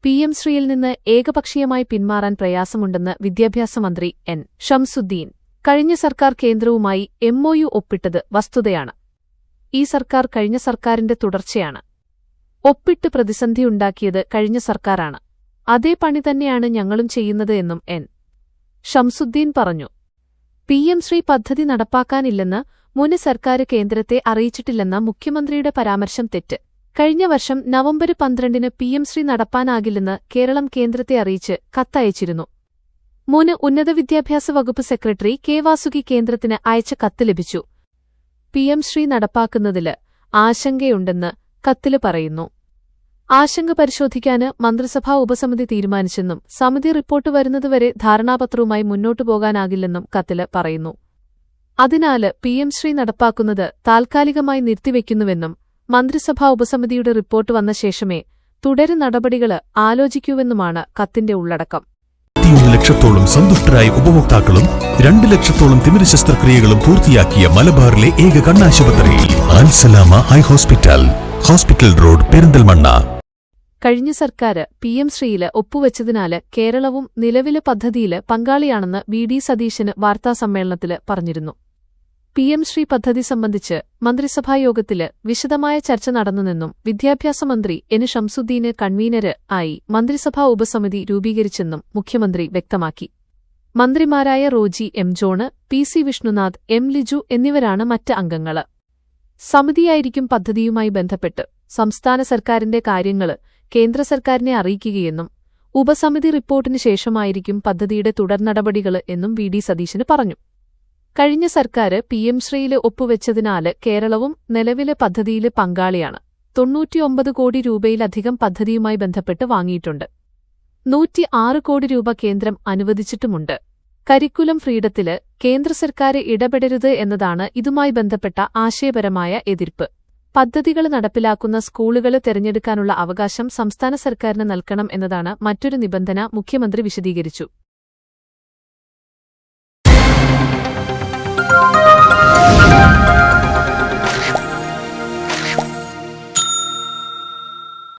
PM ശ്രീയിൽ നിന്ന് ഏകപക്ഷീയമായി പിന്മാറാൻ പ്രയാസമുണ്ടെന്ന് വിദ്യാഭ്യാസ മന്ത്രി എൻ. ഷംസുദ്ദീൻ. കഴിഞ്ഞ സർക്കാർ കേന്ദ്രവുമായി MOU ഒപ്പിട്ടത് വസ്തുതയാണ്. ഈ സർക്കാർ കഴിഞ്ഞ സർക്കാരിന്റെ തുടർച്ചയാണ്. ഒപ്പിട്ട് പ്രതിസന്ധിയുണ്ടാക്കിയത് കഴിഞ്ഞ സർക്കാരാണ്. അതേ പണി തന്നെയാണ് ഞങ്ങളും ചെയ്യുന്നത് എന്നും എൻ. ഷംസുദ്ദീൻ പറഞ്ഞു. PM ശ്രീ പദ്ധതി നടപ്പാക്കാനില്ലെന്ന് മുൻ സർക്കാർ കേന്ദ്രത്തെ അറിയിച്ചിട്ടില്ലെന്ന മുഖ്യമന്ത്രിയുടെ പരാമർശം തെറ്റ്. കഴിഞ്ഞ വർഷം നവംബർ 12-ന് PM ശ്രീ നടപ്പാനാകില്ലെന്ന് കേരളം കേന്ദ്രത്തെ അറിയിച്ച് കത്തയച്ചിരുന്നു. മുൻ ഉന്നത വിദ്യാഭ്യാസ വകുപ്പ് സെക്രട്ടറി കെ. വാസുകി കേന്ദ്രത്തിന് അയച്ച കത്ത് ലഭിച്ചു. PM ശ്രീ നടപ്പാക്കുന്നതില് ആശങ്കയുണ്ടെന്ന് കത്തില് പറയുന്നു. ആശങ്ക പരിശോധിക്കാന് മന്ത്രിസഭാ ഉപസമിതി തീരുമാനിച്ചെന്നും സമിതി റിപ്പോർട്ട് വരുന്നതുവരെ ധാരണാപത്രവുമായി മുന്നോട്ടു പോകാനാകില്ലെന്നും കത്തില് പറയുന്നു. അതിനാല് PM ശ്രീ നടപ്പാക്കുന്നത് താൽക്കാലികമായി നിർത്തിവെക്കുന്നുവെന്നും മന്ത്രിസഭാ ഉപസമിതിയുടെ റിപ്പോർട്ട് വന്ന ശേഷമേ തുടർ നടപടികള് ആലോചിക്കൂവെന്നുമാണ് കത്തിന്റെ ഉള്ളടക്കം. 1 ലക്ഷത്തോളം സന്തുഷ്ടരായ ഉപഭോക്താക്കളും 2 ലക്ഷത്തോളം തിമിര ശസ്ത്രക്രിയകളും പൂർത്തിയാക്കിയ മലബാറിലെ ഏക കണ്ണാശുപത്രി Al Salama high hospital, hospital road, Perinthalmanna. കഴിഞ്ഞ സർക്കാർ PM ശ്രീയില് ഒപ്പുവെച്ചതിനാല് കേരളവും നിലവിലെ പദ്ധതിയില് പങ്കാളിയാണെന്ന് VD സതീശന് വാർത്താസമ്മേളനത്തില് പറഞ്ഞിരുന്നു. PM ശ്രീ പദ്ധതി സംബന്ധിച്ച് മന്ത്രിസഭായോഗത്തില് വിശദമായ ചർച്ച നടന്നുവെന്നും വിദ്യാഭ്യാസ മന്ത്രി എൻ. ഷംസുദ്ദീന് കൺവീനര് ആയി മന്ത്രിസഭാ ഉപസമിതി രൂപീകരിച്ചെന്നും മുഖ്യമന്ത്രി വ്യക്തമാക്കി. മന്ത്രിമാരായ Roji M. John, PC Vishnunath, M. Liju എന്നിവരാണ് മറ്റ് അംഗങ്ങള്. സമിതിയായിരിക്കും പദ്ധതിയുമായി ബന്ധപ്പെട്ട് സംസ്ഥാന സർക്കാരിന്റെ കാര്യങ്ങള് കേന്ദ്ര സർക്കാരിനെ അറിയിക്കുകയെന്നും ഉപസമിതി റിപ്പോർട്ടിന് ശേഷമായിരിക്കും പദ്ധതിയുടെ തുടർനടപടികള് എന്നും VD സതീശന് പറഞ്ഞു. കഴിഞ്ഞ സർക്കാർ PM ശ്രീയില് ഒപ്പുവെച്ചതിനാല് കേരളവും നിലവിലെ പദ്ധതിയില് പങ്കാളിയാണ്. 99 കോടി രൂപയിലധികം പദ്ധതിയുമായി ബന്ധപ്പെട്ട് വാങ്ങിയിട്ടുണ്ട്. 106 കോടി രൂപ കേന്ദ്രം അനുവദിച്ചിട്ടുമുണ്ട്. കരിക്കുലം ഫ്രീഡത്തില് കേന്ദ്ര സർക്കാർ ഇടപെടരുത് എന്നതാണ് ഇതുമായി ബന്ധപ്പെട്ട ആശയപരമായ എതിർപ്പ്. പദ്ധതികൾ നടപ്പിലാക്കുന്ന സ്കൂളുകള് തെരഞ്ഞെടുക്കാനുള്ള അവകാശം സംസ്ഥാന സർക്കാരിന് നൽകണം എന്നതാണ് മറ്റൊരു നിബന്ധന. മുഖ്യമന്ത്രി വിശദീകരിച്ചു.